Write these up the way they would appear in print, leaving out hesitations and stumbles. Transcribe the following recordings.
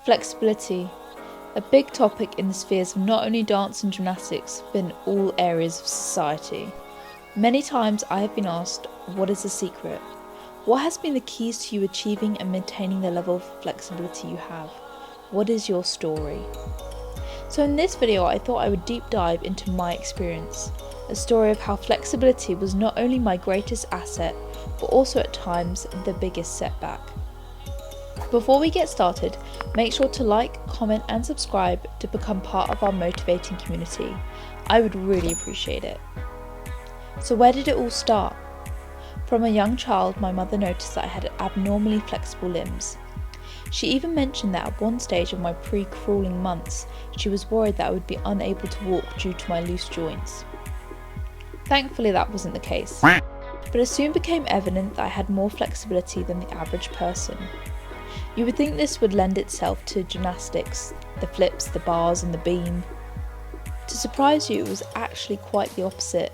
Flexibility, a big topic in the spheres of not only dance and gymnastics, but in all areas of society. Many times I have been asked, what is the secret? What has been the keys to you achieving and maintaining the level of flexibility you have? What is your story? So in this video I thought I would deep dive into my experience, a story of how flexibility was not only my greatest asset, but also at times the biggest setback. Before we get started, make sure to like, comment and subscribe to become part of our motivating community. I would really appreciate it. So where did it all start? From a young child, my mother noticed that I had abnormally flexible limbs. She even mentioned that at one stage of my pre-crawling months, she was worried that I would be unable to walk due to my loose joints. Thankfully that wasn't the case, but it soon became evident that I had more flexibility than the average person. You would think this would lend itself to gymnastics, the flips, the bars and the beam. To surprise you, it was actually quite the opposite.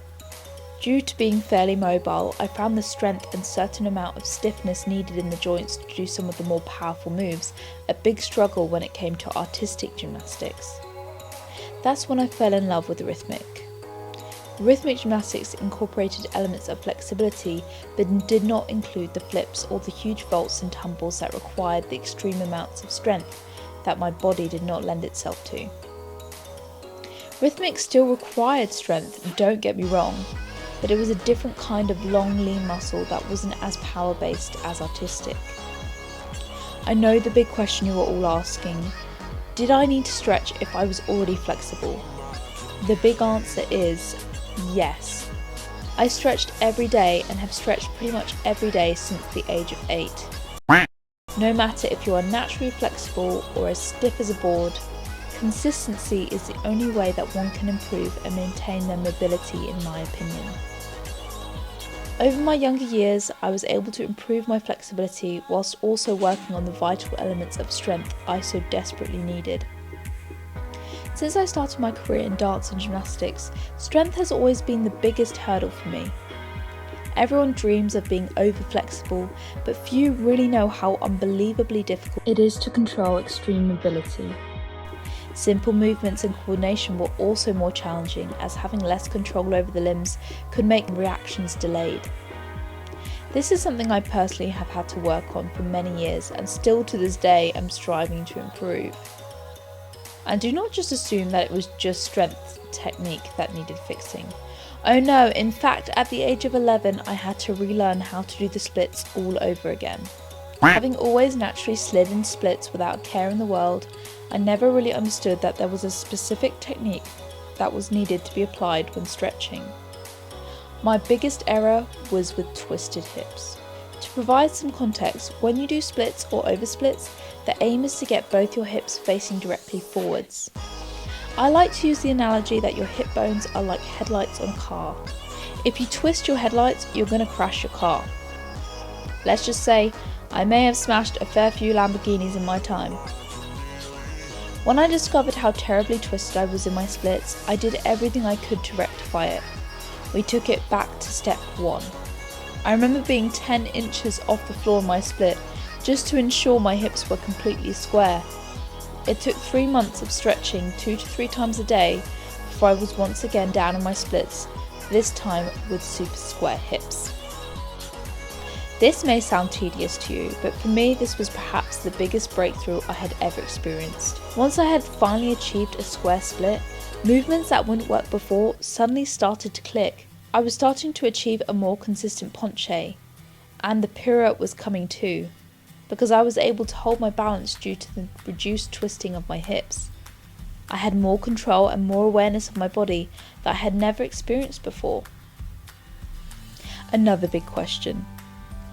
Due to being fairly mobile, I found the strength and certain amount of stiffness needed in the joints to do some of the more powerful moves a big struggle when it came to artistic gymnastics. That's when I fell in love with rhythmic. Rhythmic gymnastics incorporated elements of flexibility but did not include the flips or the huge vaults and tumbles that required the extreme amounts of strength that my body did not lend itself to. Rhythmic still required strength, don't get me wrong, but it was a different kind of long lean muscle that wasn't as power based as artistic. I know the big question you are all asking, did I need to stretch if I was already flexible? The big answer is yes. I stretched every day and have stretched pretty much every day since the age of 8. No matter if you are naturally flexible or as stiff as a board, consistency is the only way that one can improve and maintain their mobility, in my opinion. Over my younger years, I was able to improve my flexibility whilst also working on the vital elements of strength I so desperately needed. Since I started my career in dance and gymnastics, strength has always been the biggest hurdle for me. Everyone dreams of being over-flexible, but few really know how unbelievably difficult it is to control extreme mobility. Simple movements and coordination were also more challenging, as having less control over the limbs could make reactions delayed. This is something I personally have had to work on for many years and still to this day am striving to improve. And do not just assume that it was just strength technique that needed fixing. Oh no, in fact at the age of 11 I had to relearn how to do the splits all over again. Having always naturally slid in splits without a care in the world, I never really understood that there was a specific technique that was needed to be applied when stretching. My biggest error was with twisted hips. To provide some context, when you do splits or oversplits, the aim is to get both your hips facing directly forwards. I like to use the analogy that your hip bones are like headlights on a car. If you twist your headlights, you're going to crash your car. Let's just say, I may have smashed a fair few Lamborghinis in my time. When I discovered how terribly twisted I was in my splits, I did everything I could to rectify it. We took it back to step 1. I remember being 10 inches off the floor in my split, just to ensure my hips were completely square. It took 3 months of stretching 2 to 3 times a day before I was once again down in my splits, this time with super square hips. This may sound tedious to you, but for me this was perhaps the biggest breakthrough I had ever experienced. Once I had finally achieved a square split, movements that wouldn't work before suddenly started to click. I was starting to achieve a more consistent penché, and the pirouette was coming too, because I was able to hold my balance due to the reduced twisting of my hips. I had more control and more awareness of my body that I had never experienced before. Another big question.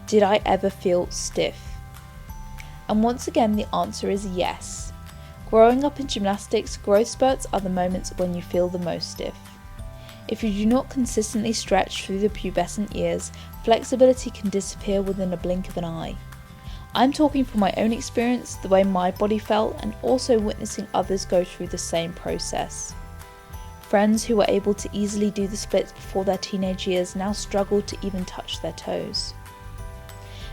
Did I ever feel stiff? And once again the answer is yes. Growing up in gymnastics, growth spurts are the moments when you feel the most stiff. If you do not consistently stretch through the pubescent years, flexibility can disappear within a blink of an eye. I'm talking from my own experience, the way my body felt, and also witnessing others go through the same process. Friends who were able to easily do the splits before their teenage years now struggle to even touch their toes.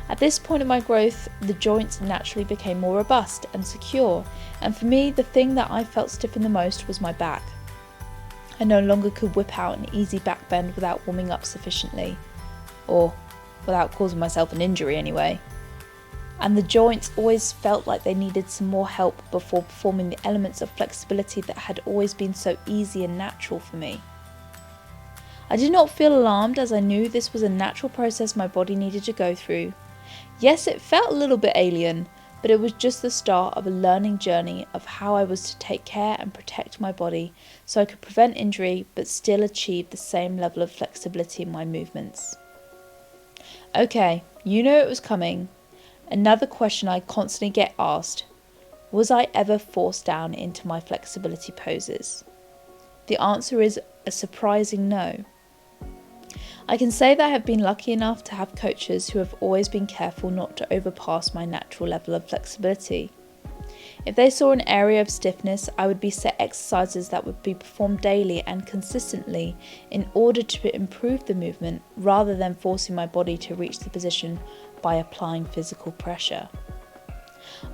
At this point in my growth, the joints naturally became more robust and secure, and for me, the thing that I felt stiffen the most was my back. I no longer could whip out an easy back bend without warming up sufficiently, or without causing myself an injury anyway. And the joints always felt like they needed some more help before performing the elements of flexibility that had always been so easy and natural for me. I did not feel alarmed, as I knew this was a natural process my body needed to go through. Yes, it felt a little bit alien, but it was just the start of a learning journey of how I was to take care and protect my body so I could prevent injury but still achieve the same level of flexibility in my movements. Okay, you know it was coming. Another question I constantly get asked: was I ever forced down into my flexibility poses? The answer is a surprising no. I can say that I have been lucky enough to have coaches who have always been careful not to overpass my natural level of flexibility. If they saw an area of stiffness, I would be set exercises that would be performed daily and consistently in order to improve the movement, rather than forcing my body to reach the position by applying physical pressure.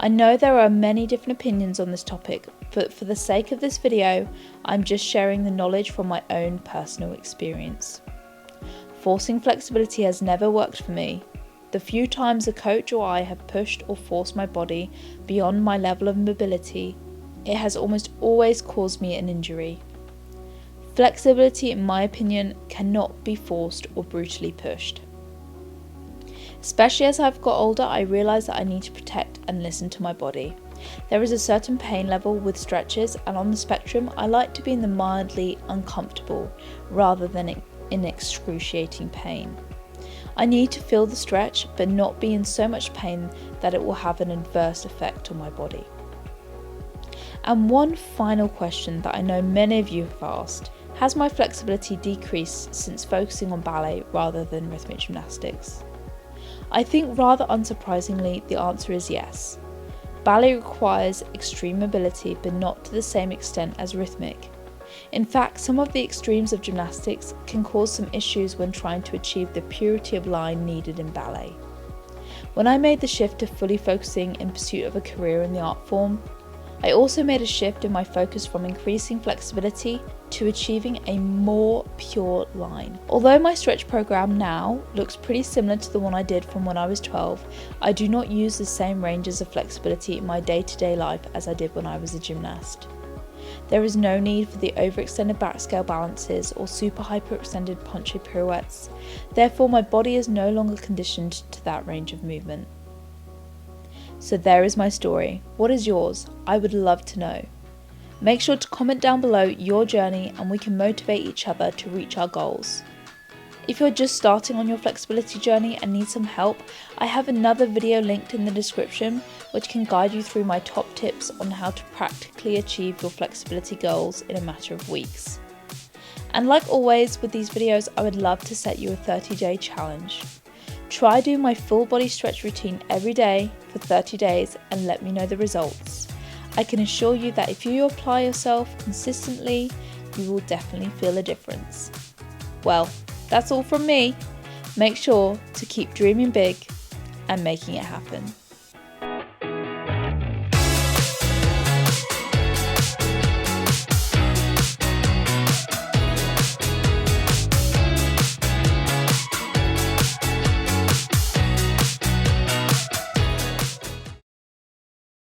I know there are many different opinions on this topic, but for the sake of this video, I'm just sharing the knowledge from my own personal experience. Forcing flexibility has never worked for me. The few times a coach or I have pushed or forced my body beyond my level of mobility, it has almost always caused me an injury. Flexibility, in my opinion, cannot be forced or brutally pushed. Especially as I've got older, I realise that I need to protect and listen to my body. There is a certain pain level with stretches, and on the spectrum, I like to be in the mildly uncomfortable rather than in excruciating pain. I need to feel the stretch, but not be in so much pain that it will have an adverse effect on my body. And one final question that I know many of you have asked: has my flexibility decreased since focusing on ballet rather than rhythmic gymnastics? I think rather unsurprisingly, the answer is yes. Ballet requires extreme mobility, but not to the same extent as rhythmic. In fact, some of the extremes of gymnastics can cause some issues when trying to achieve the purity of line needed in ballet. When I made the shift to fully focusing in pursuit of a career in the art form, I also made a shift in my focus from increasing flexibility to achieving a more pure line. Although my stretch program now looks pretty similar to the one I did from when I was 12, I do not use the same ranges of flexibility in my day-to-day life as I did when I was a gymnast. There is no need for the overextended back scale balances or super hyperextended poncho pirouettes. Therefore, my body is no longer conditioned to that range of movement. So there is my story. What is yours? I would love to know. Make sure to comment down below your journey, and we can motivate each other to reach our goals. If you're just starting on your flexibility journey and need some help, I have another video linked in the description which can guide you through my top tips on how to practically achieve your flexibility goals in a matter of weeks. And like always with these videos, I would love to set you a 30-day challenge. Try doing my full body stretch routine every day for 30 days and let me know the results. I can assure you that if you apply yourself consistently, you will definitely feel a difference. Well, that's all from me. Make sure to keep dreaming big and making it happen.